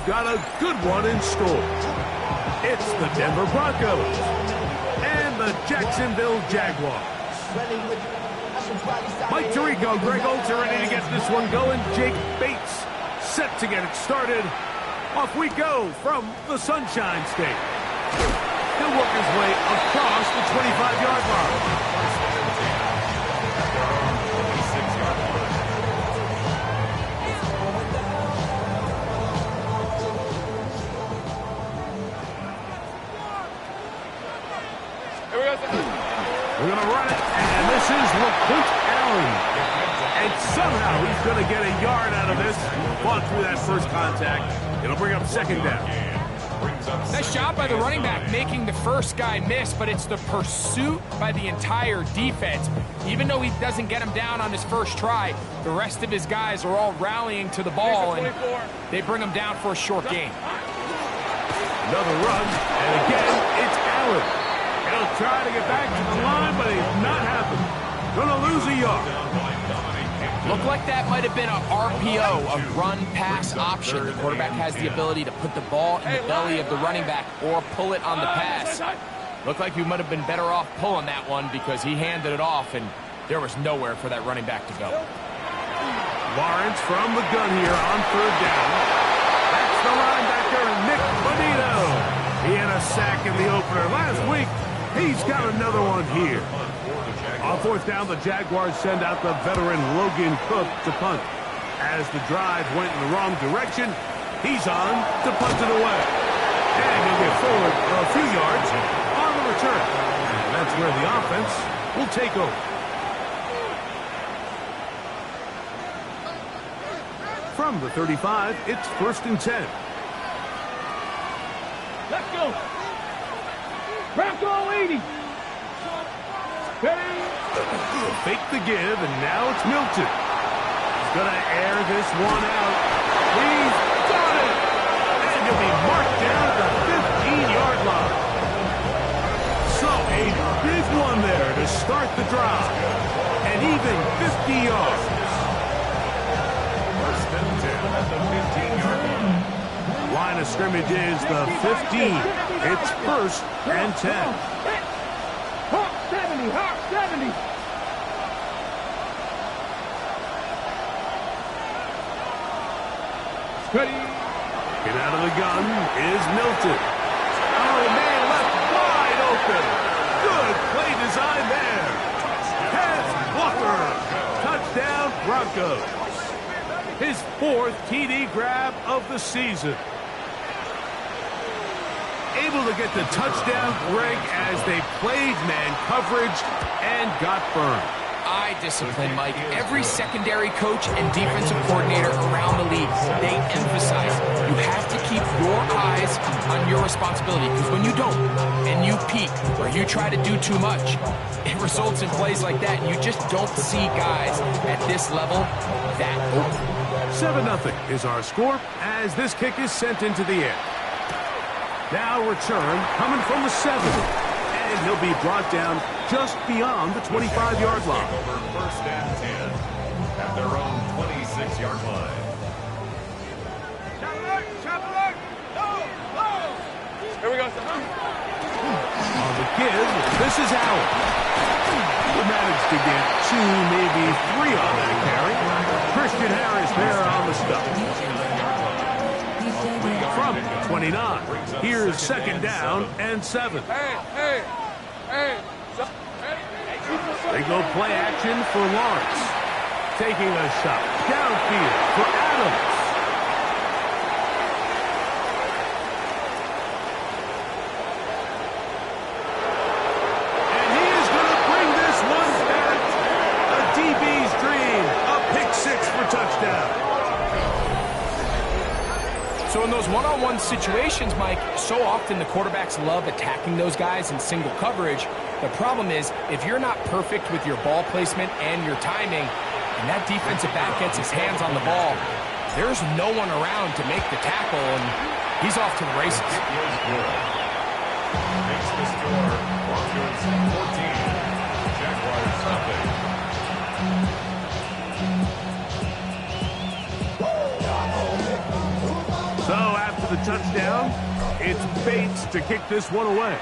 got a good one in store. It's the Denver Broncos and the Jacksonville Jaguars. Mike Tirico, Greg Olds are ready to get this one going. Jake Bates set to get it started. Off we go from the Sunshine State. He'll work his way across the 25-yard line. We're going to run it, and this is LaQuint Allen. And somehow he's going to get a yard out of this. Fought through that first contact. It'll bring up second down. Nice job by the running back making the first guy miss, but it's the pursuit by the entire defense. Even though he doesn't get him down on his first try, the rest of his guys are all rallying to the ball, and they bring him down for a short gain. Another run, and again, it's Allen. He'll try to get back to the line, but he's not happening. Gonna lose a yard. Looked like that might have been a RPO, a run-pass option. The quarterback has the ability to put the ball in the belly of the running back or pull it on the pass. Looked like you might have been better off pulling that one because he handed it off, and there was nowhere for that running back to go. Lawrence from the gun here on third down. That's the linebacker, Nick Bonito. He had a sack in the opener last week. He's got another one here. On fourth down, the Jaguars send out the veteran Logan Cook to punt. As the drive went in the wrong direction, he's on to punt it away. And he'll get forward a few yards on the return. And that's where the offense will take over. From the 35, it's 1st and 10. Let's go. Bronco 80. Ready? Fake the give, and now it's Milton. He's going to air this one out. He's got it! And he'll be marked down at the 15-yard line. So a big one there to start the drive. And even 50 yards. 1st and 10 at the 15-yard line. Line of scrimmage is the 15. It's 1st and 10. Hawk 70, Hawk 70. Ready. Get out of the gun is Milton. Oh, man, left wide open. Good play design there. Pass blocker. Touchdown, Broncos. His 4th TD grab of the season. Able to get the touchdown, Greg, as they played man coverage and got burned. Eye discipline, Mike. Every secondary coach and defensive coordinator around the league, they emphasize you have to keep your eyes on your responsibility, because when you don't and you peek or you try to do too much, it results in plays like that, and you just don't see guys at this level that open. 7-0 is our score as this kick is sent into the air. Now return coming from the 7. And he'll be brought down just beyond the 25-yard line. Over 1st and 10 at their own 26-yard line. Here we go. On the give, this is Allen. He managed to get 2, maybe 3 on that carry. Christian Harris there on the stuff. From 29, here's 2nd down and 7. Hey. They go play action for Lawrence. Taking a shot downfield for Adams. And he is going to bring this one back. A DB's dream. A pick 6 for touchdown. So in those one-on-one situations, Mike, so often the quarterbacks love attacking those guys in single coverage. The problem is, if you're not perfect with your ball placement and your timing, and that defensive back gets his hands on the ball, there's no one around to make the tackle, and he's off to the races. Makes the score. Broncos 14. Jaguars nothing. So after after the touchdown. It's Bates to kick this one away.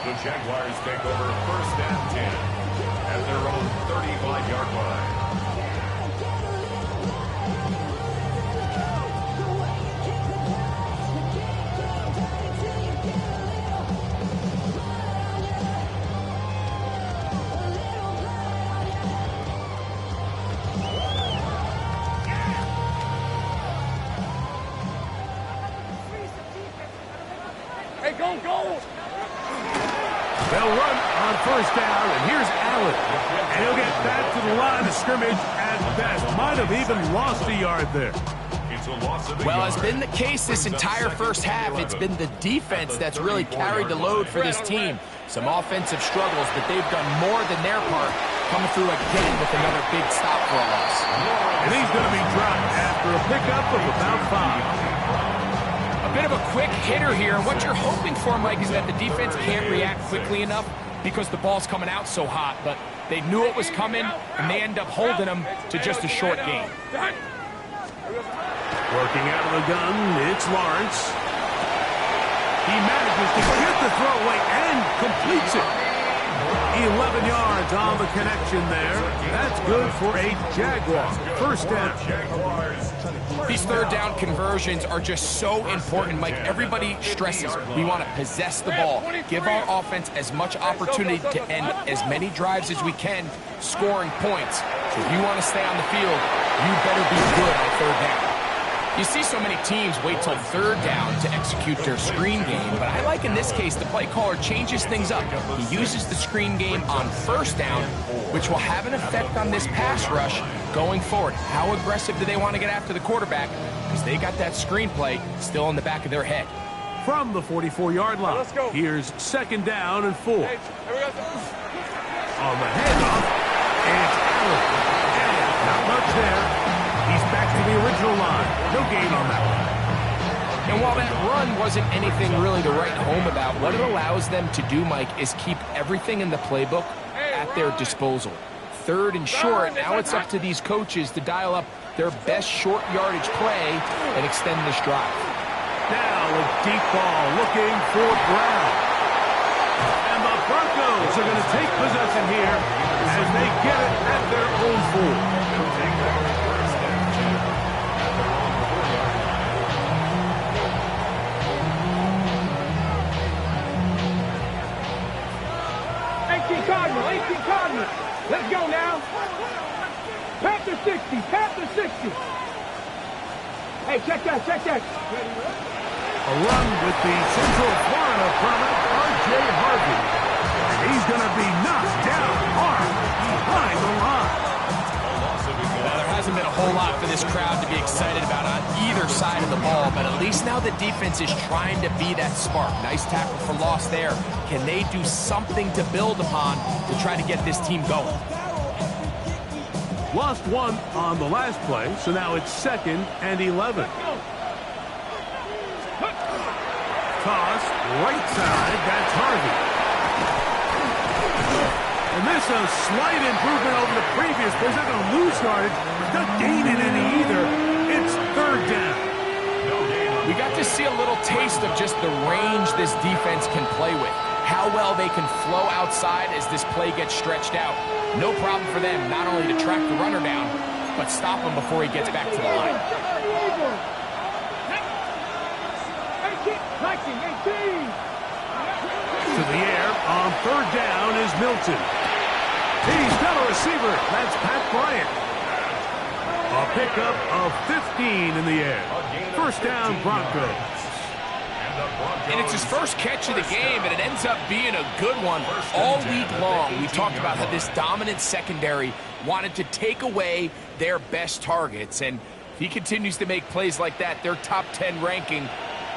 The Jaguars take over 1st and 10 at their own 35-yard line. Hey, go! They'll run on 1st down, and here's Allen. And he'll get back to the line of scrimmage at best. Might have even lost a yard there. Well, as been the case this entire first half, it's been the defense that's really carried the load for this team. Some offensive struggles, but they've done more than their part, coming through again with another big stop for a loss. And he's going to be dropped after a pickup of about 5. A bit of a quick hitter here. What you're hoping for, Mike, is that the defense can't react quickly enough because the ball's coming out so hot. But they knew it was coming, and they end up holding them to just a short gain. Working out of the gun, it's Lawrence. He manages to get the throw away and completes it. 11 yards on the connection there. That's good for a Jaguar. 1st down. These 3rd down conversions are just so important, Mike. Everybody stresses we want to possess the ball, give our offense as much opportunity to end as many drives as we can, scoring points. So if you want to stay on the field, you better be good on 3rd down. You see so many teams wait till 3rd down to execute their screen game, but I like in this case the play caller changes things up. He uses the screen game on 1st down, which will have an effect on this pass rush going forward. How aggressive do they want to get after the quarterback? Because they got that screen play still in the back of their head. From the 44-yard line, here's 2nd down and 4. On the handoff, and Allen. Not much there. He's back to the original line. No gain on that one. And while that run wasn't anything really to write home about, what it allows them to do, Mike, is keep everything in the playbook at their disposal. 3rd and short, now it's up to these coaches to dial up their best short yardage play and extend this drive. Now a deep ball looking for Brown. And the Broncos are going to take possession here as they get it at their own 4. Cardinals. Let's go now. Panther 60. Hey, check that. A run with the Central Florida product, R.J. Harvey. He's going to be knocked down hard behind the line. Now, there hasn't been a whole lot for this crowd to be excited about on either side of the ball, but at least now the defense is trying to be that spark. Nice tackle for loss there. Can they do something to build upon to try to get this team going? Lost one on the last play, so now it's 2nd and 11. Toss, right side, that's Harvey. And this is a slight improvement over the previous play. He's not going to lose yardage, not gaining any either. It's 3rd down. We got to see a little taste of just the range this defense can play with. How well they can flow outside as this play gets stretched out. No problem for them not only to track the runner down, but stop him before he gets back to the line. To the air on 3rd down is Milton. He's got a receiver. That's Pat Bryant. A pickup of 15 in the air. 1st down, Broncos. And it's his first catch of the game, and it ends up being a good one. All week long, we talked about how this dominant secondary wanted to take away their best targets. And if he continues to make plays like that, their top 10 ranking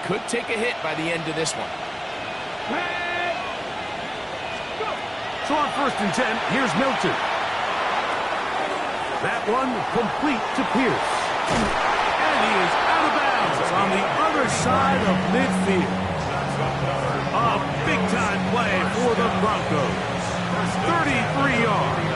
could take a hit by the end of this one. So on 1st and 10, here's Milton. That one complete to Pierce. And he is out of bounds on the other side of midfield. A big-time play for the Broncos. 33 yards.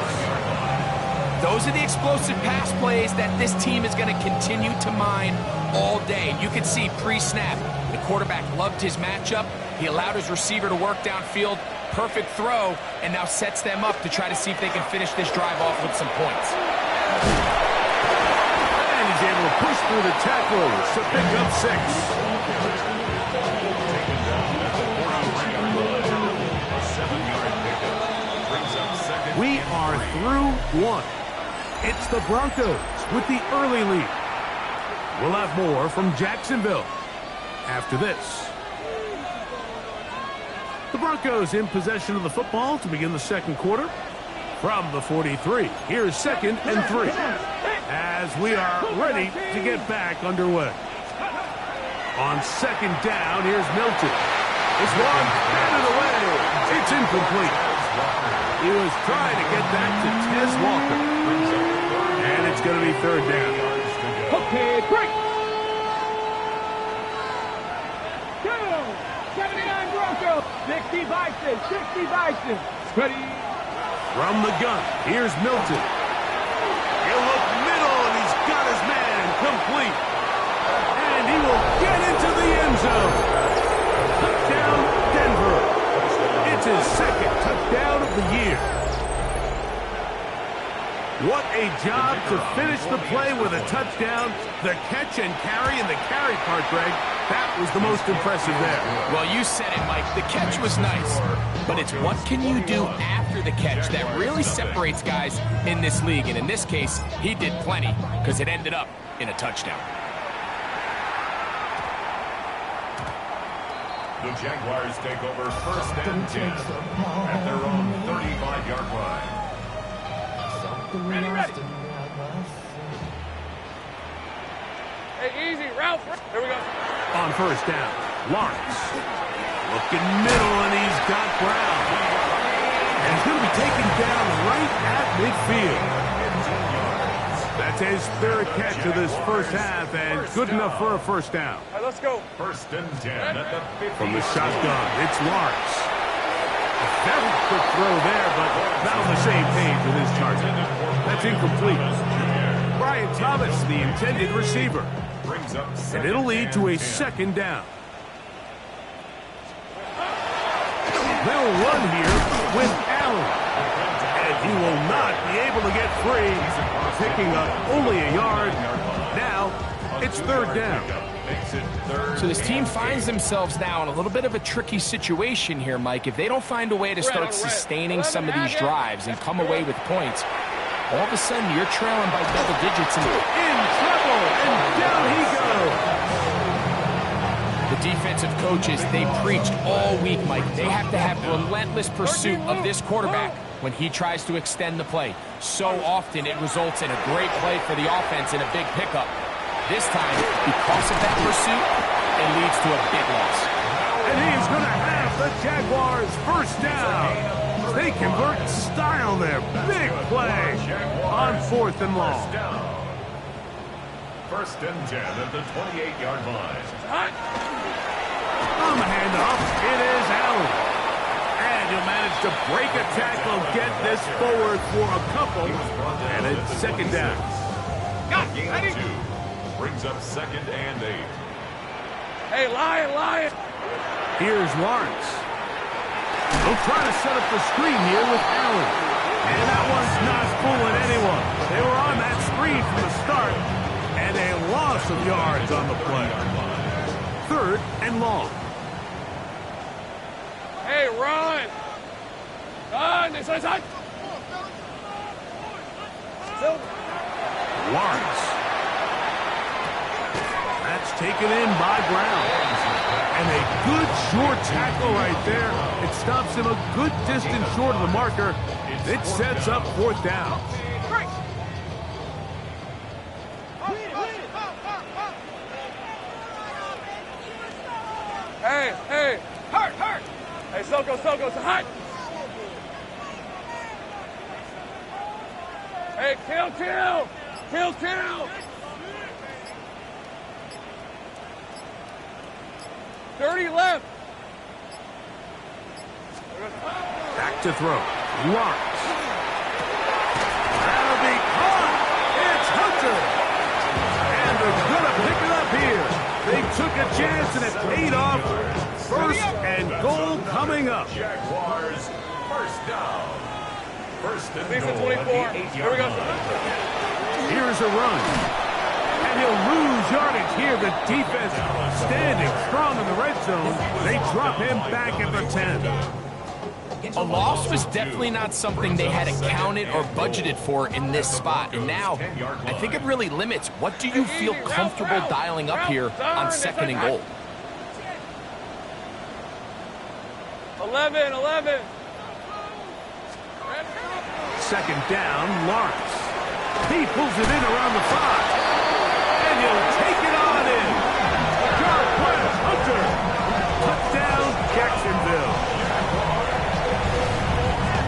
Those are the explosive pass plays that this team is going to continue to mine all day. And you can see pre-snap, the quarterback loved his matchup. He allowed his receiver to work downfield. Perfect throw, and now sets them up to try to see if they can finish this drive off with some points. And he's able to push through the tackles to pick up 6. We are through one. It's the Broncos with the early lead. We'll have more from Jacksonville after this. The Broncos in possession of the football to begin the second quarter. From the 43, here's 2nd and 3. As we are ready to get back underway. On 2nd down, here's Milton. This one batted away. It's incomplete. He was trying to get that to Tez Walker. And it's going to be 3rd down. Okay, break. 79 Broncos. 60 Bison. 60 Bison. Ready. From the gun, here's Milton. He'll look middle, and he's got his man complete. And he will get into the end zone. Touchdown, Denver. It's his 2nd touchdown of the year. What a job to finish the play with a touchdown. The catch and carry, and the carry part, Greg, that was the most impressive there. Well, you said it, Mike. The catch was nice, but it's what can you do after the catch that really separates guys in this league. And in this case, he did plenty because it ended up in a touchdown. The Jaguars take over 1st and 10 at their own 35-yard line. Ready. Hey, easy, Ralph. Here we go. On 1st down, Lawrence. Looking middle, and he's got Brown. And he's going to be taken down right at midfield. That's his 3rd catch of this first half, and good enough for a 1st down. All right, let's go. 1st and 10 at the 50. From the shotgun, it's Lawrence. A very quick throw there, but not on the same page with his target. That's incomplete. Brian Thomas, the intended receiver. And it'll lead to a 2nd down. They'll run here with Allen. And he will not be able to get free, picking up only a yard. Now, it's 3rd down. So this team finds themselves now in a little bit of a tricky situation here, Mike. If they don't find a way to start sustaining some of these drives and come away with points, all of a sudden you're trailing by double digits. In trouble, and down he goes. The defensive coaches, they preached all week, Mike. They have to have relentless pursuit of this quarterback when he tries to extend the play. So often it results in a great play for the offense and a big pickup. This time, because of that pursuit, it leads to a big loss. And he's going to have the Jaguars 1st down. They convert in style there. Big play on 4th and long. 1st and 10 at the 28-yard line. On the handoff, it is Allen. And he'll manage to break a tackle, get this forward for a couple. And it's 2nd down. Gain of 2 brings up 2nd and 8. Hey, Lion. Here's Lawrence. They'll try to set up the screen here with Allen. And that one's not fooling anyone. They were on that screen from the start. And a loss of yards on the play. 3rd and long. Hey, run. This is hot. Lawrence. That's taken in by Brown. And a good short tackle right there. It stops him a good distance short of the marker. It sets up 4th down. Hey. Hurt. Hey, Soko, it's hot. Hey, kill. 30 left. Back to throw. Lawrence. That'll be and it paid off. First and goal coming up. Jaguars, first down. First and Defense goal 24. at the 8-yard Here we go. line. Here's a run. And he'll lose yardage here. The defense standing strong in the red zone. They drop him back at the 10. A loss was definitely not something they had accounted or budgeted for in this spot. And now, I think it really limits what do you feel comfortable dialing up here on second and goal. 11. Second down, Lawrence. He pulls it in around the 5. And he'll take it on in. God bless Hunter. Touchdown, Jacksonville.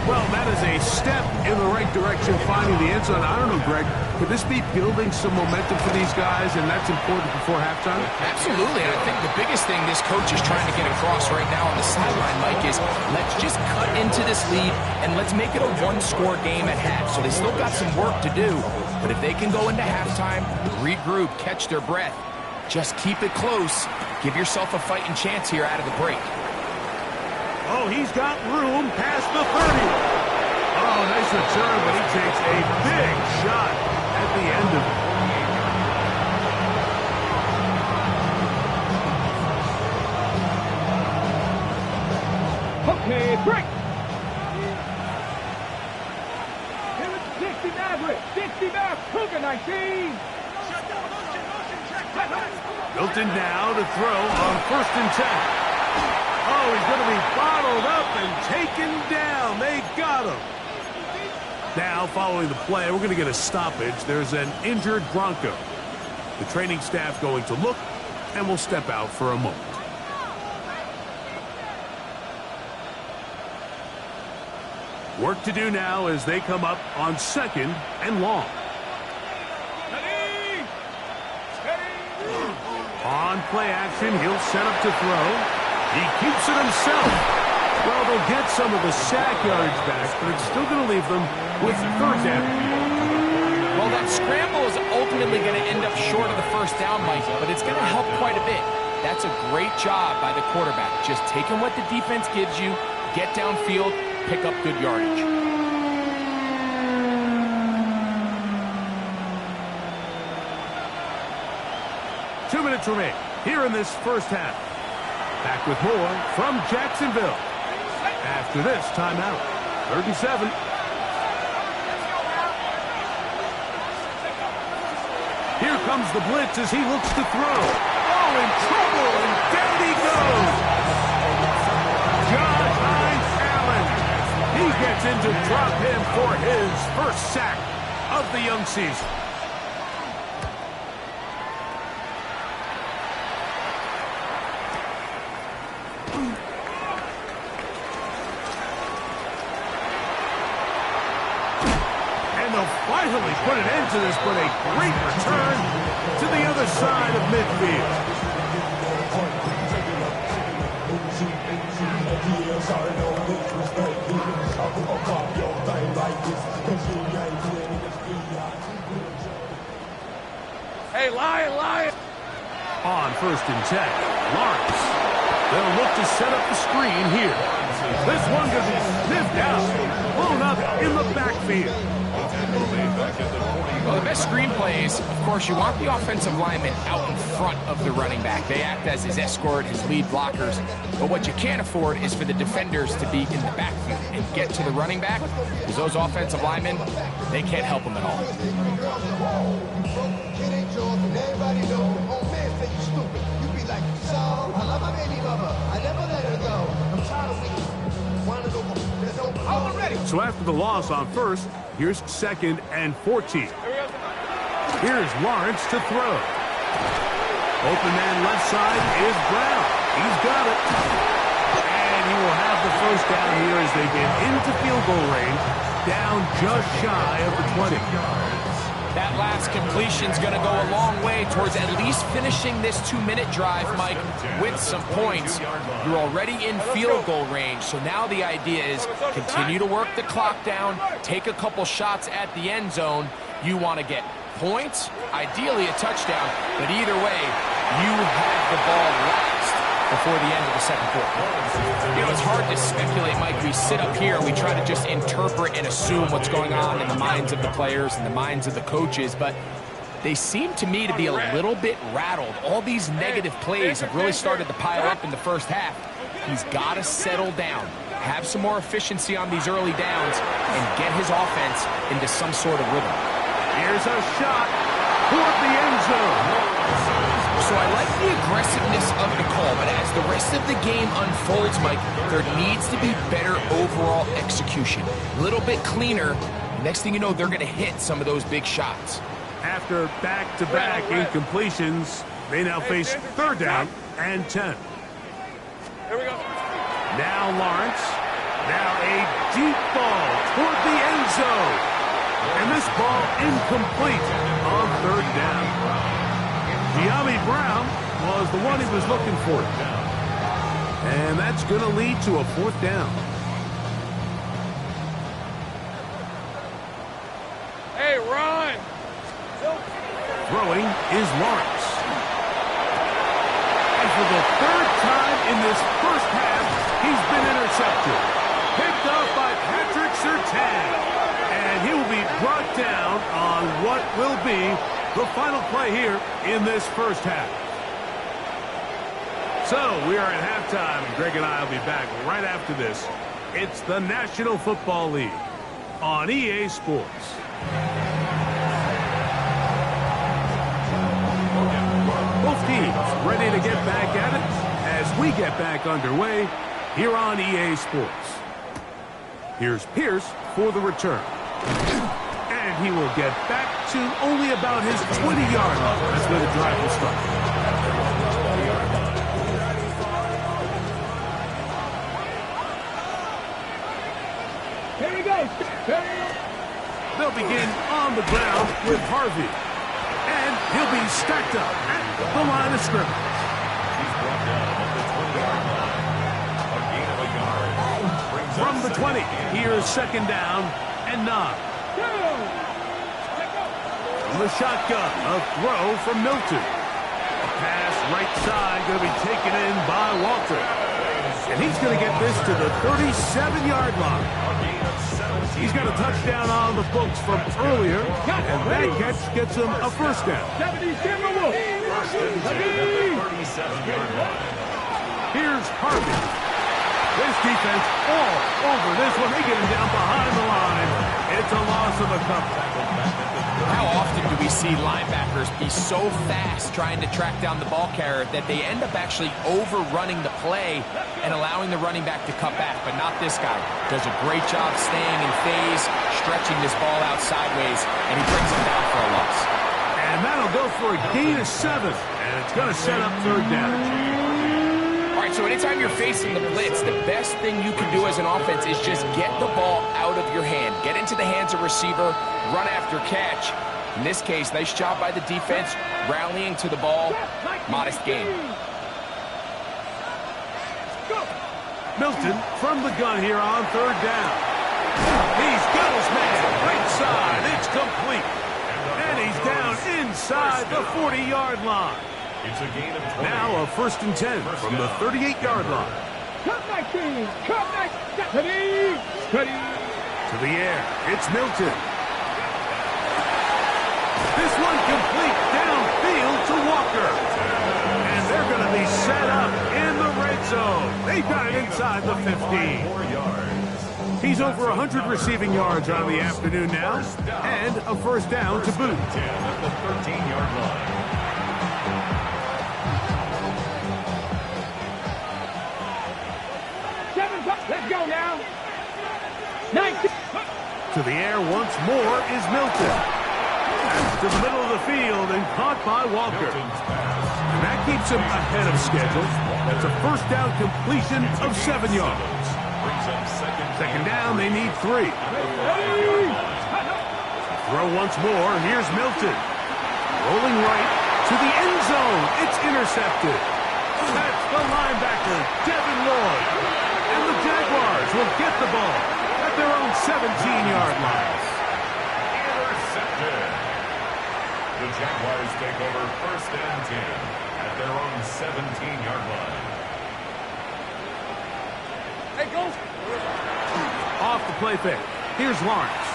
Well, that is a step in the right direction, finding the end zone. I don't know, Greg, could this be building some momentum for these guys, and that's important before halftime? Absolutely, and I think the biggest thing this coach is trying to get across right now on the sideline, Mike, is let's just cut into this lead, and let's make it a one-score game at half. So they still got some work to do, but if they can go into halftime, regroup, catch their breath, just keep it close, give yourself a fighting chance here out of the break. Oh, he's got room past the 30. Oh, nice return, but he takes a big shot at the end of it. Okay, break. Here is 60 Maverick. 60 Maverick. Cougar 19. Milton now to throw on 1st and 10. Oh, he's going to be bottled up and taken down. They got him. Now, following the play, we're going to get a stoppage. There's an injured Bronco. The training staff going to look, and we'll step out for a moment. Work to do now as they come up on 2nd and long. On play action, he'll set up to throw. He keeps it himself. Well, they'll get some of the sack yardage back, but it's still going to leave them with 3rd down. Well, that scramble is ultimately going to end up short of the 1st down, Mike, but it's going to help quite a bit. That's a great job by the quarterback. Just taking what the defense gives you, get downfield, pick up good yardage. Two minutes remain here in this first half. Back with more from Jacksonville. After this timeout, 3rd and 7. Here comes the blitz as he looks to throw. Oh, in trouble, and down he goes. Josh Hines Allen. He gets in to drop him for his first sack of the young season. Finally put an end to this, but a great return to the other side of midfield. Hey, Lion. On 1st and 10, Lawrence. They'll look to set up the screen here. This one going to be sniffed out, blown up in the backfield. Well, the best screen plays, of course, you want the offensive lineman out in front of the running back. They act as his escort, his lead blockers. But what you can't afford is for the defenders to be in the backfield and get to the running back, because those offensive linemen, they can't help them at all. So after the loss on 1st, here's 2nd and 14. Here's Lawrence to throw. Open man left side is Brown. He's got it. And he will have the 1st down here as they get into field goal range, down just shy of the 20. That last completion's going to go a long way towards at least finishing this 2-minute drive, Mike, with some points. You're already in field goal range, so now the idea is continue to work the clock down, take a couple shots at the end zone. You want to get points, ideally a touchdown, but either way, you have the ball last. before the end of the second quarter. You know, it's hard to speculate, Mike. We sit up here, we try to just interpret and assume what's going on in the minds of the players and the minds of the coaches, but they seem to me to be a little bit rattled. All these negative plays have really started to pile up in the first half. He's got to settle down, have some more efficiency on these early downs, and get his offense into some sort of rhythm. Here's a shot toward the end zone. So I like the aggressiveness of the call, but as the rest of the game unfolds, Mike, there needs to be better overall execution. A little bit cleaner. Next thing you know, they're going to hit some of those big shots. After back-to-back incompletions, they now face third down and 10. Here we go. Now Lawrence. Now a deep ball toward the end zone. And this ball incomplete on third down. Giambi Brown was the one he was looking for. And that's going to lead to a fourth down. Hey, run. Throwing is Lawrence. And for the third time in this first half, he's been intercepted. Picked up by Patrick Surtain. And he will be brought down on what will be the final play here in this first half. So we are at halftime, and Greg and I will be back right after this. It's the National Football League on EA Sports. Both teams ready to get back at it as we get back underway here on EA Sports. Here's Pierce for the return. And he will get back to only about his 20-yard line. That's where the drive will start. Here we go. They'll begin on the ground with Harvey. And he'll be stacked up at the line of scrimmage. He's brought down at the 20-yard line. A gain of a yard. From the 20, here's second down and 9. From the shotgun, a throw from Milton. A pass right side going to be taken in by Walter. And he's going to get this to the 37-yard line. He's got a touchdown on the books from earlier, and that catch gets him a first down. Here's Harvey. This defense all over this one. They get him down behind the line. It's a loss of a couple. How often do we see linebackers be so fast trying to track down the ball carrier that they end up actually overrunning the play and allowing the running back to cut back, but not this guy. Does a great job staying in phase, stretching this ball out sideways, and he brings him down for a loss. And that'll go for a gain of 7, and it's going to set up third down. All right, so anytime you're facing the blitz, the best thing you can do as an offense is just get the ball out of your hand. Get into the hands of receiver, run after catch. In this case, nice job by the defense, rallying to the ball. Modest gain. Milton from the gun here on third down. He's got his man right side. It's complete. And he's down inside the 40-yard line. It's a gain of 20. Now a first and 10 from the 38-yard line. Cut back team. Cut back. Steady. To the air. It's Milton. This one complete downfield to Walker. And they're going to be set up in the red zone. They've got it inside the 15. 4 yards. He's over 100 receiving yards on the afternoon now. And a first down to boot. 10 at the 13-yard line. Let's go now. 19. To the air once more is Milton. That's to the middle of the field and caught by Walker. And that keeps him ahead of schedule. That's a first down completion of 7 yards. Second down, they need 3. Throw once more. Here's Milton. Rolling right to the end zone. It's intercepted. That's the linebacker, Devin Lloyd. And the Jaguars will get the ball at their own 17-yard line. Intercepted. The Jaguars take over first and 10 at their own 17-yard line. Off the play fake. Here's Lawrence.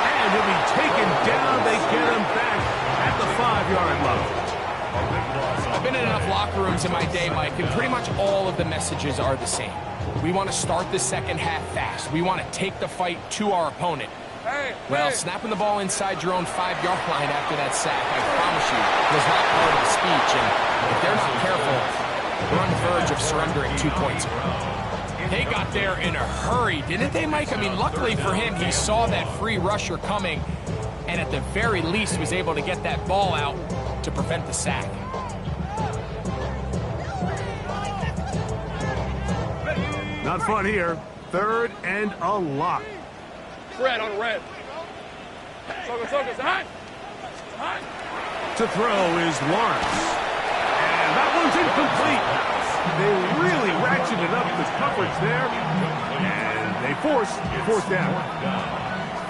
And he'll be taken down. They get him back at the 5-yard line. I've been in enough locker rooms in my day, Mike, and pretty much all of the messages are the same. We want to start the second half fast. We want to take the fight to our opponent. Well, snapping the ball inside your own 5-yard line after that sack, I promise you, was not part of the speech. And if they're not careful, they're on the verge of surrendering 2 points. They got there in a hurry, didn't they, Mike? I mean, luckily for him, he saw that free rusher coming, and at the very least was able to get that ball out to prevent the sack. Not fun here. 3rd and a lot. Red on red. To throw is Lawrence. And that one's incomplete. They really ratcheted up the coverage there. And they force 4th down.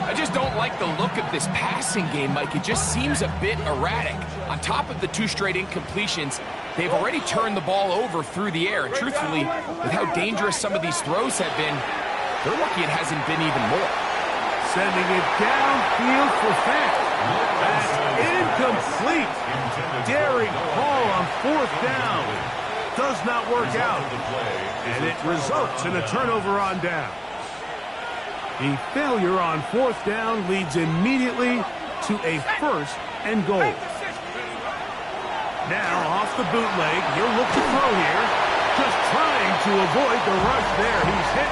I just don't like the look of this passing game, Mike. It just seems a bit erratic. On top of the 2 straight incompletions, they've already turned the ball over through the air. And truthfully, with how dangerous some of these throws have been, they're lucky it hasn't been even more. Sending it downfield for Fant. That's incomplete. Derek Hall on 4th down. Does not work out. And it results in a turnover on down. The failure on 4th down leads immediately to a 1st and goal. Now off the bootleg, he'll look to throw here. Just trying to avoid the rush there. He's hit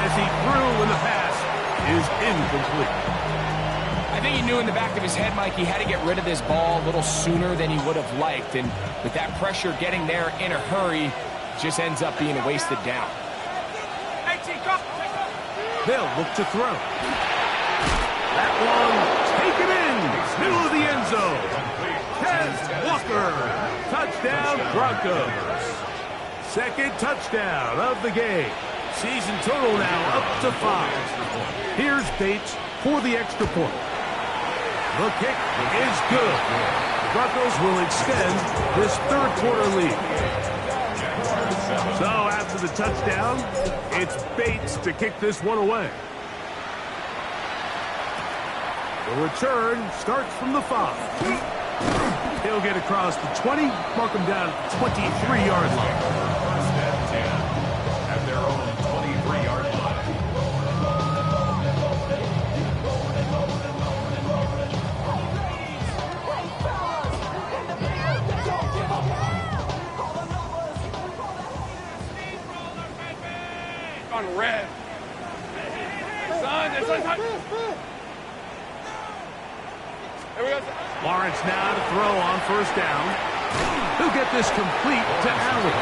as he threw, and the pass is incomplete. I think he knew in the back of his head, Mike, he had to get rid of this ball a little sooner than he would have liked. And with that pressure getting there in a hurry, just ends up being a wasted down. They'll look to throw. That one taken in. Middle of the end zone. Tez Walker. Touchdown Broncos. 2nd touchdown of the game. Season total now up to 5. Here's Bates for the extra point. The kick is good. The Broncos will extend this 3rd quarter lead. So after the touchdown, it's Bates to kick this one away. The return starts from the 5. He'll get across the 20, mark him down at the 23-yard line. 1st and 10 at their own 23-yard line. On red. Son, this one's hot. Here we go. Lawrence now to throw on 1st down. He'll get this complete to Allen.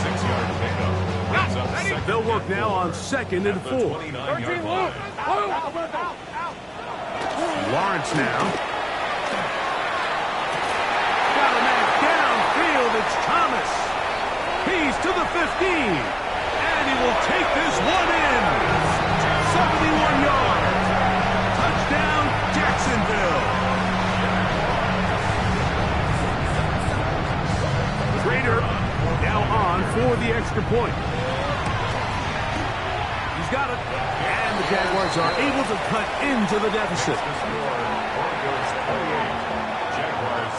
6-yard pickup. Brings up 2nd. They'll work now on 2nd and 4. 29-yard line. Lawrence now. Got a man downfield. It's Thomas. He's to the 15. And he will take this one in. 71 yards. Touchdown, Jacksonville. Trader now on for the extra point. He's got it. And the Jaguars are able to cut into the deficit. Broncos 28. Jaguars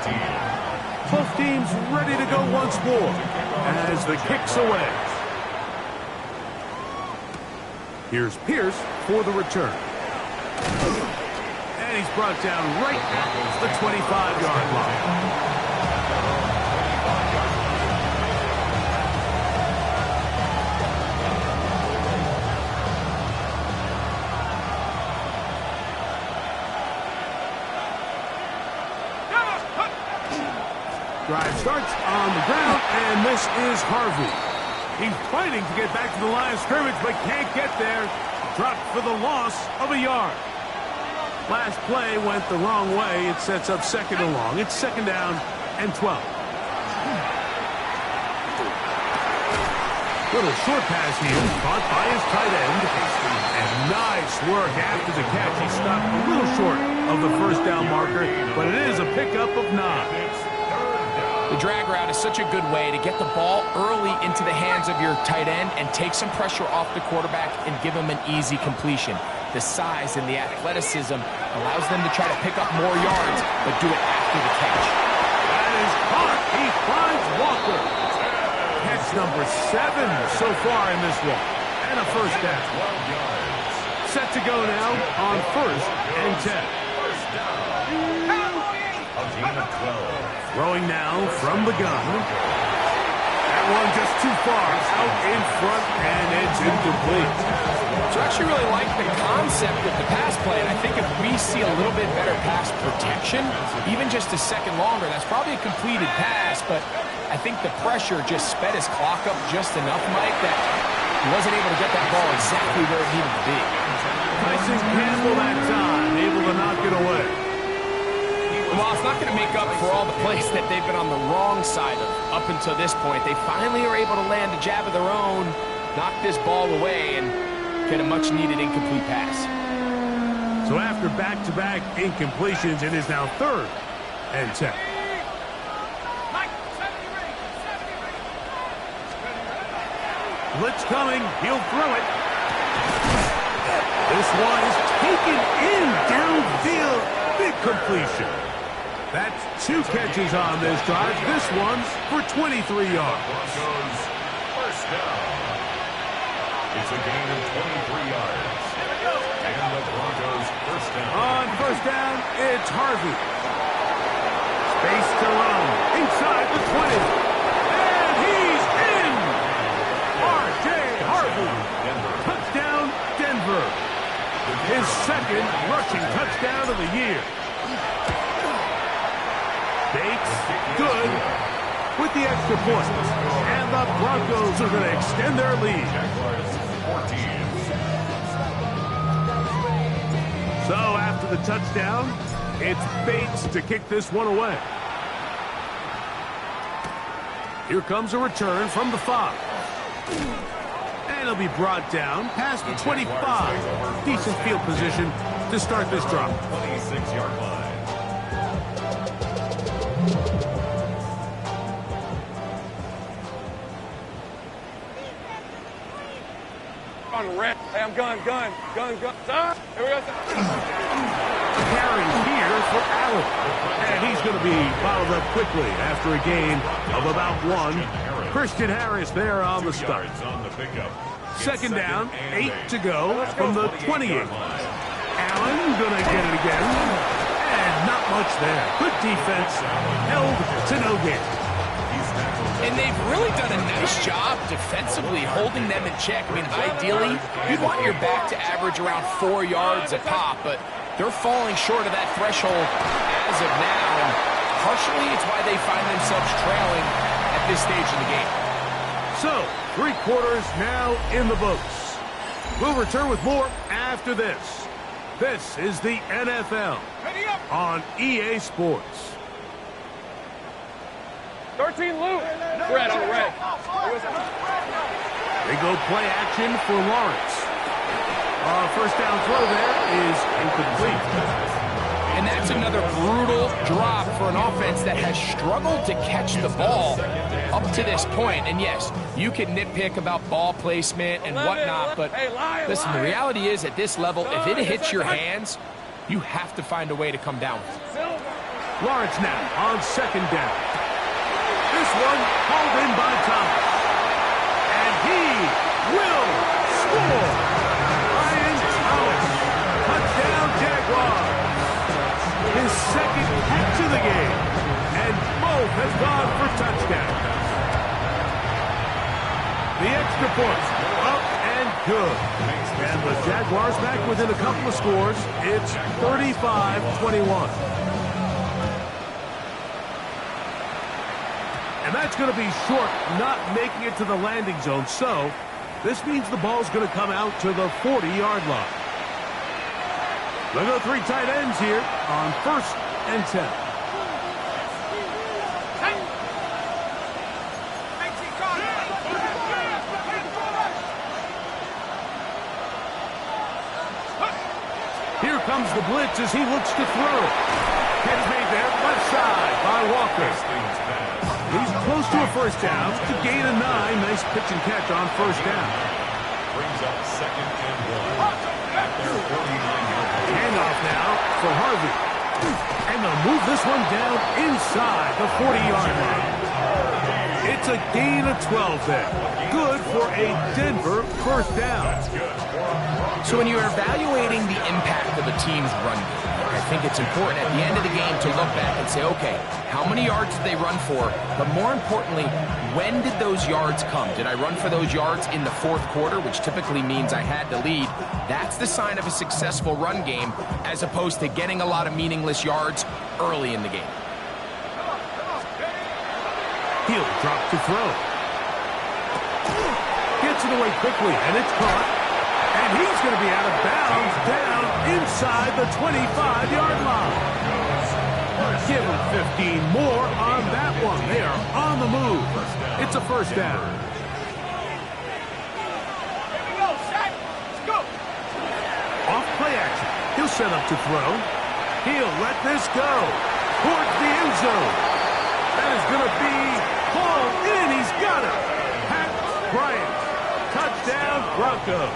14. Both teams ready to go once more as the kick's away. Here's Pierce for the return. And he's brought down right at the 25-yard line. Drive starts on the ground, and this is Harvey. He's fighting to get back to the line of scrimmage, but can't get there. Dropped for the loss of a yard. Last play went the wrong way. It sets up 2nd and long. It's 2nd down and 12. Little short pass here, caught by his tight end. And nice work after the catch. He stopped a little short of the 1st down marker, but it is a pickup of 9. The drag route is such a good way to get the ball early into the hands of your tight end and take some pressure off the quarterback and give him an easy completion. The size and the athleticism allows them to try to pick up more yards, but do it after the catch. That is caught. He finds Walker. Catch number 7 so far in this one. And a first down. Set to go now on 1st and 10. A gain of 12. Throwing now from the gun. That one just too far. Out in front, and it's incomplete. So I actually really like the concept of the pass play, and I think if we see a little bit better pass protection, even just a second longer, that's probably a completed pass, but I think the pressure just sped his clock up just enough, Mike, that he wasn't able to get that ball exactly where it needed to be. Tyson Campbell that time, able to knock it away. While it's not going to make up for all the plays that they've been on the wrong side of up until this point, they finally are able to land a jab of their own, knock this ball away, and get a much-needed incomplete pass. So after back-to-back incompletions, it is now 3rd and 10. Blitz coming. He'll throw it. This one is taken in downfield. Big completion. That's 2 catches on this drive. This one's for 23 yards. Broncos first down. It's a gain of 23 yards. And the Broncos first down. On first down, it's Harvey. Space to run. Inside the 20. And he's in! R.J. Harvey. Touchdown, Denver. His 2nd rushing touchdown of the year. Bates, good, with the extra point. And the Broncos are going to extend their lead. So after the touchdown, it's Bates to kick this one away. Here comes a return from the 5. And he'll be brought down past the 25. Decent field position to start this drive. 26-yard line. On red. Hey, I'm gun. Son, here we go. Carry here for Allen. And he's going to be bottled up quickly after a gain of about 1. Christian Harris there on the start. Second down, 8 to go from the 28. Allen going to get it again. And not much there. Good defense. Held to no gain. And they've really done a nice job defensively holding them in check. I mean, ideally, you'd want your back to average around 4 yards a pop, but they're falling short of that threshold as of now. And partially, it's why they find themselves trailing at this stage in the game. So, 3 quarters now in the books. We'll return with more after this. This is the NFL on EA Sports. 13 loop. Red on red. They go play action for Lawrence. First down throw there is incomplete. And that's another brutal drop for an offense that has struggled to catch the ball up to this point. And yes, you can nitpick about ball placement and whatnot, but listen, the reality is at this level, if it hits your hands, you have to find a way to come down. Lawrence now on second down. This one hauled in by Thomas. And he will score. Ryan Thomas. Touchdown Jaguars. His 2nd catch of the game. And both has gone for touchdown. The extra point. Up and good. And the Jaguars back within a couple of scores. It's 35-21. And that's going to be short, not making it to the landing zone. So this means the ball's going to come out to the 40-yard line. They'll go 3 tight ends here on 1st and 10. Here comes the blitz as he looks to throw. Catch made there, left side by Walker. He's close to a first down to gain a 9. Nice pitch and catch on first down. Brings up 2nd and 1 at their 49-yard line. Handoff now for Harvey. And they'll move this one down inside the 40-yard line. It's a gain of 12 there. Good for a Denver first down. So when you're evaluating the impact of a team's run game, I think it's important at the end of the game to look back and say, okay, how many yards did they run for? But more importantly, when did those yards come? Did I run for those yards in the fourth quarter, which typically means I had to lead? That's the sign of a successful run game, as opposed to getting a lot of meaningless yards early in the game. He'll drop to throw. Gets it away quickly, and it's caught. And he's going to be out of bounds down inside the 25-yard line. Give him 15 more on that one. They are on the move. It's a first down. Here we go, set. Let's go. Off play action. He'll set up to throw. He'll let this go towards the end zone. That is going to be hauled in. He's got it. Pat Bryant. Touchdown, Broncos.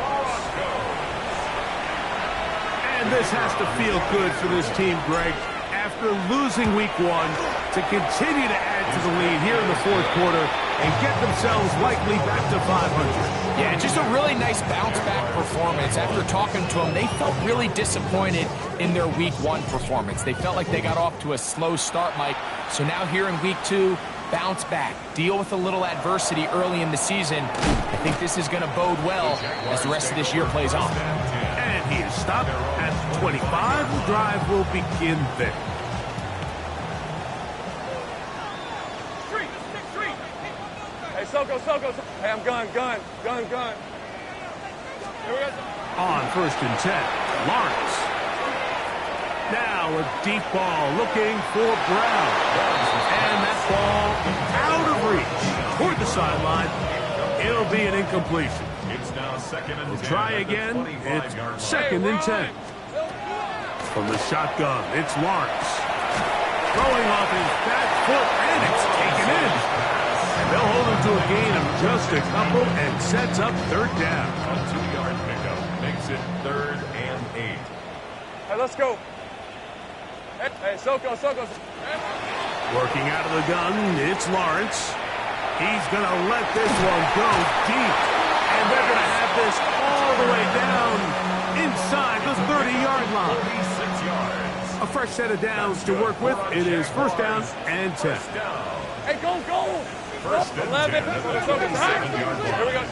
And this has to feel good for this team, Greg. After losing week 1, to continue to add to the lead here in the fourth quarter and get themselves likely back to 500. Yeah, just a really nice bounce-back performance. After talking to them, they felt really disappointed in their week 1 performance. They felt like they got off to a slow start, Mike. So now here in week 2, bounce back, deal with a little adversity early in the season. I think this is going to bode well as the rest of this year plays on. And he is stopped at 25. The drive will begin there. Street. Hey, Soko. Hey, I'm gun. Here we go. On first and 10, Lawrence. Now a deep ball looking for Brown. And that ball out of reach toward the sideline. It'll be an incompletion. It's now 2nd and 10. We'll try again. It's 2nd and 10. From the shotgun, it's Lawrence. Throwing off his back foot, and it's taken in. And they'll hold him to a gain of just a couple and sets up third down. A 2-yard pickup makes it 3rd and 8. Hey, let's go. Hey, Soko. Working out of the gun, it's Lawrence. He's going to let this one go deep. And they're going to have this all the way down inside the 30-yard line. 36 yards. A fresh set of downs to work with. It is first down and 10. Hey, go. First and 11. 10 at the 27-yard line. Here we go.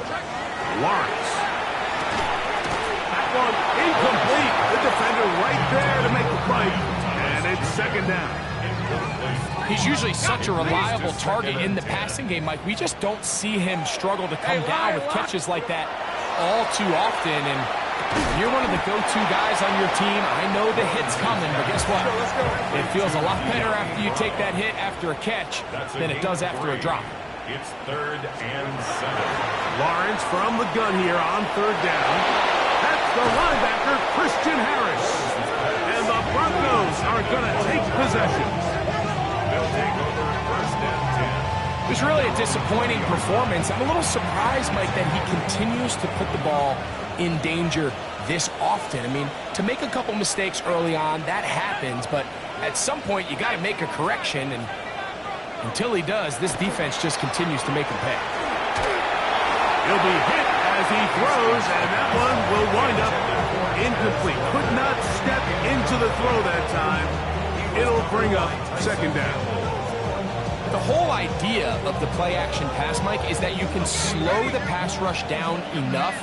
Lawrence. That one incomplete. The defender right there to make the fight. And it's second down. He's usually such a reliable target in the passing game, Mike. We just don't see him struggle to come down with catches like that all too often. And when you're one of the go-to guys on your team, I know the hit's coming, but guess what? It feels a lot better after you take that hit after a catch than it does after a drop. It's 3rd and 7. Lawrence from the gun here on third down. That's the linebacker, Christian Harris. And the Broncos are going to take possession. They'll take over 1st and 10. It was really a disappointing performance. I'm a little surprised, Mike, that he continues to put the ball in danger this often. I mean, to make a couple mistakes early on, that happens, but at some point you got to make a correction, and until he does, this defense just continues to make him pay. He'll be hit as he throws, and that one will wind up incomplete. Could not step into the throw that time. It'll bring up second down. The whole idea of the play-action pass, Mike, is that you can slow the pass rush down enough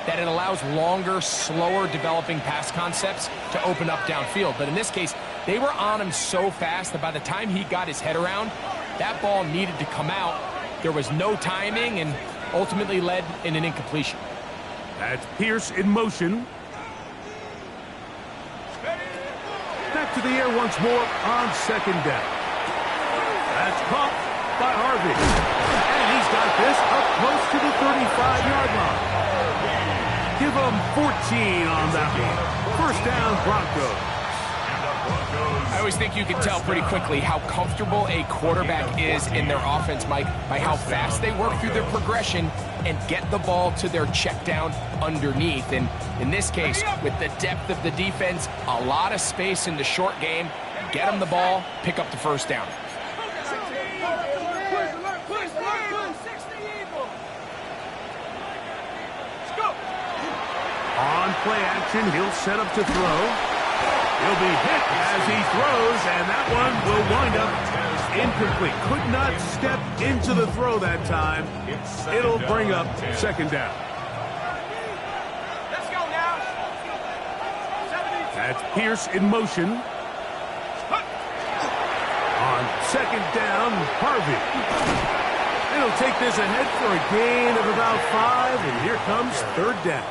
that it allows longer, slower developing pass concepts to open up downfield. But in this case, they were on him so fast that by the time he got his head around, that ball needed to come out. There was no timing and ultimately led in an incompletion. That's Pierce in motion. Back to the air once more on second down. That's caught by Harvey. And he's got this up close to the 35-yard line. Give him 14 on that one. First down, Broncos. I always think you can tell pretty quickly how comfortable a quarterback is in their offense, Mike, by how fast they work through their progression and get the ball to their check down underneath. And in this case, with the depth of the defense, a lot of space in the short game, get them the ball, pick up the first down. On play action, he'll set up to throw. He'll be hit as he throws, and that one will wind up incomplete. Could not step into the throw that time. It'll bring up second down. Let's go now. That's Pierce in motion. On second down, Harvey. He'll take this ahead for a gain of about 5, and here comes third down.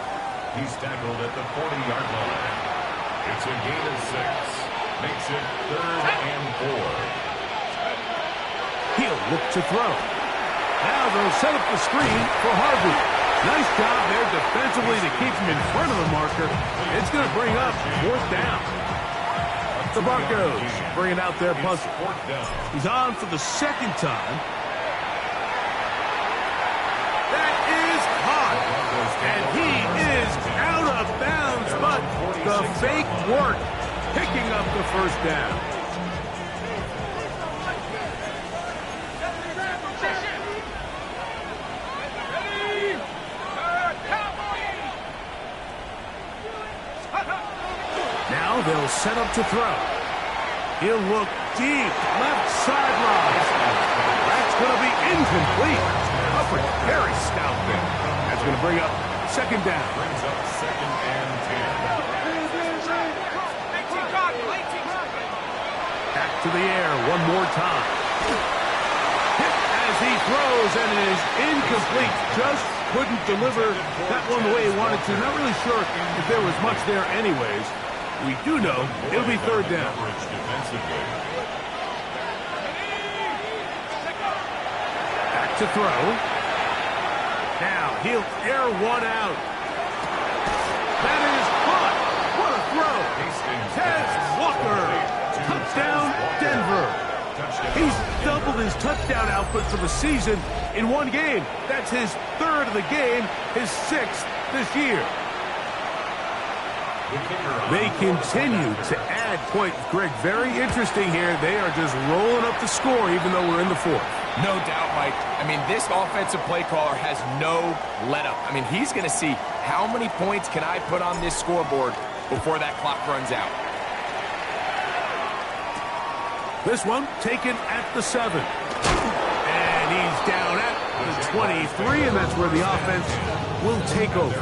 He's tackled at the 40-yard line. It's a gain of 6. Makes it 3rd and 4. He'll look to throw. Now they'll set up the screen for Harvey. Nice job there defensively to keep him in front of the marker. It's going to bring up 4th down. The Broncos bringing out their punter. He's on for the second time. That is caught. And he is out of bounds, but the fake work, picking up the first down. Now they'll set up to throw. He'll look deep, left sideline. That's going to be incomplete. Upper very stout there. That's going to bring up second down. Brings up 2nd and 10. Back to the air one more time. Hit as he throws, and it is incomplete. Just couldn't deliver that one the way he wanted to. Not really sure if there was much there anyways. We do know it'll be third down. Back to throw. Now he'll air one out. That is caught. What a throw. Tez Walker. Touchdown, Denver. He's doubled his touchdown output for the season in one game. That's his 3rd of the game, his 6th this year. They continue to add points, Greg. Very interesting here. They are just rolling up the score even though we're in the 4th. No doubt, Mike. I mean, this offensive play caller has no let-up. I mean, he's going to see how many points can I put on this scoreboard before that clock runs out. This one taken at the 7. And he's down at the 23, and that's where the offense will take over.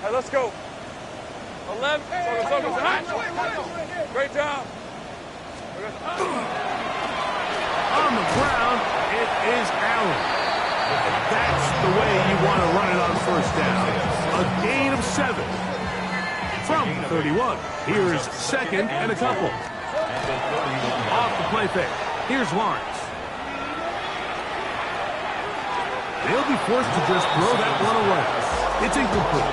Hey, let's go. 11. Great job. On the ground, it is Allen. That's the way you want to run it on first down. A gain of 7 from 31. Here's 2nd and a couple. Off the play fake. Here's Lawrence. They'll be forced to just throw that one away. It's incomplete.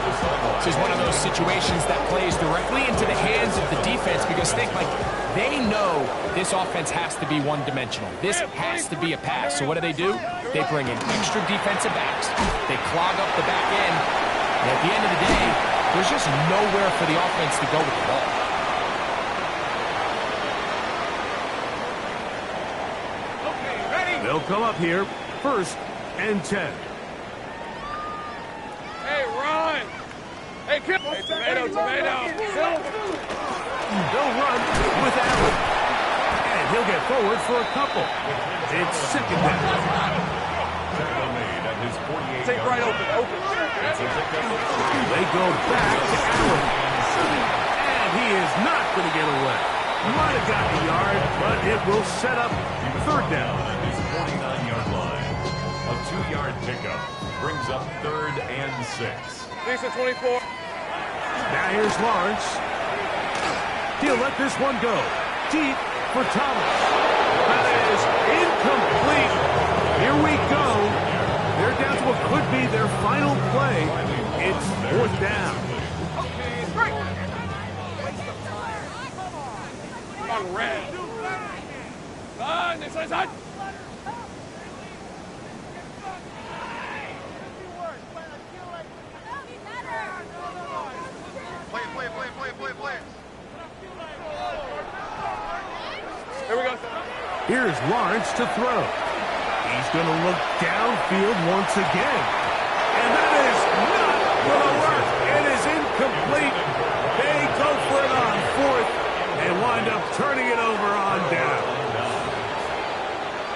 This is one of those situations that plays directly into the hands of the defense because think, like, they know this offense has to be one-dimensional. This has to be a pass. So what do? They bring in extra defensive backs. They clog up the back end. And at the end of the day, there's just nowhere for the offense to go with the ball. They'll come up here, 1st and 10. Hey, Ron. Hey, Kip. Hey, tomato. They'll run with Allen. And he'll get forward for a couple. It's 2nd down. Take right open. They go back to Allen. And he is not going to get away. Might have got the yard, but it will set up 3rd down. His 49-yard line. A 2-yard pickup brings up 3rd and 6. Decent 24. Now here's Lawrence. He'll let this one go. Deep for Thomas. That is incomplete. Here we go could be their final play. It's fourth down. On red. Inside. Play. Here we go. Here's Lawrence to throw. He's going to look downfield once again. And that is not going to work. It is incomplete. They go for it on fourth and wind up turning it over on down.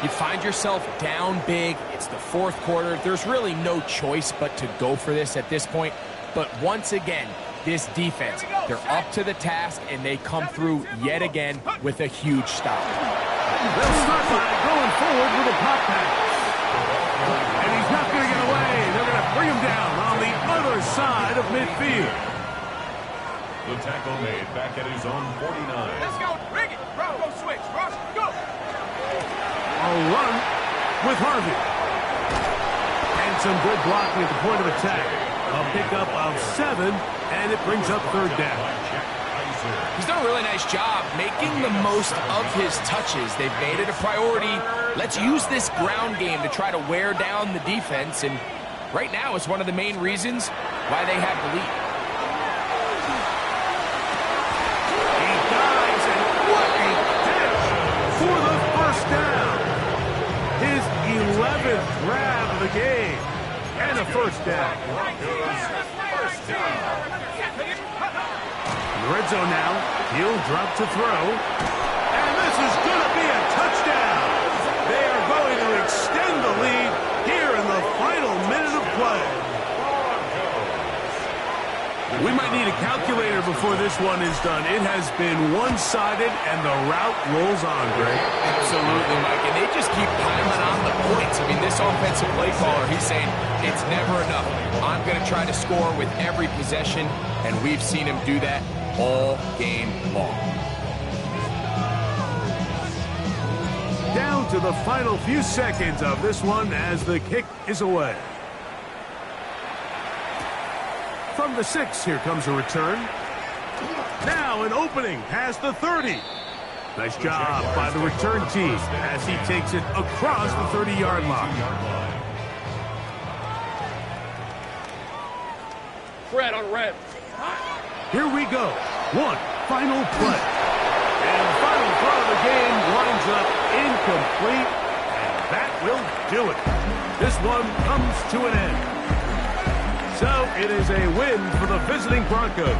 You find yourself down big. It's the fourth quarter. There's really no choice but to go for this at this point. But once again, this defense, they're up to the task, and they come through yet again with a huge stop. They'll start by going forward with a pop pass. And he's not going to get away. They're going to bring him down on the other side of midfield. The tackle made back at his own 49. Let's go. Bring it. Go switch. Rush. Go. A run with Harvey. And some good blocking at the point of attack. A pickup of 7, and it brings up third down. He's done a really nice job making the most of his touches. They've made it a priority. Let's use this ground game to try to wear down the defense, and right now it's one of the main reasons why they have the lead. He dives, and what a catch for the first down. His 11th grab of the game, and a first down. In the red zone now, he'll drop to throw, and this is going to be a touchdown. They are going to extend the lead here in the final minute of play. We might need a calculator before this one is done. It has been one-sided, and the route rolls on, Greg. Absolutely, Mike, and they just keep piling on the points. I mean, this offensive play caller, he's saying it's never enough. I'm going to try to score with every possession, and we've seen him do that all game long. Down to the final few seconds of this one as the kick is away. From the 6, here comes a return. Now an opening past the 30. Nice job by the return team as he takes it across the 30-yard line. Red on red. Here we go. One final play. And the final throw of the game winds up incomplete. And that will do it. This one comes to an end. So it is a win for the visiting Broncos.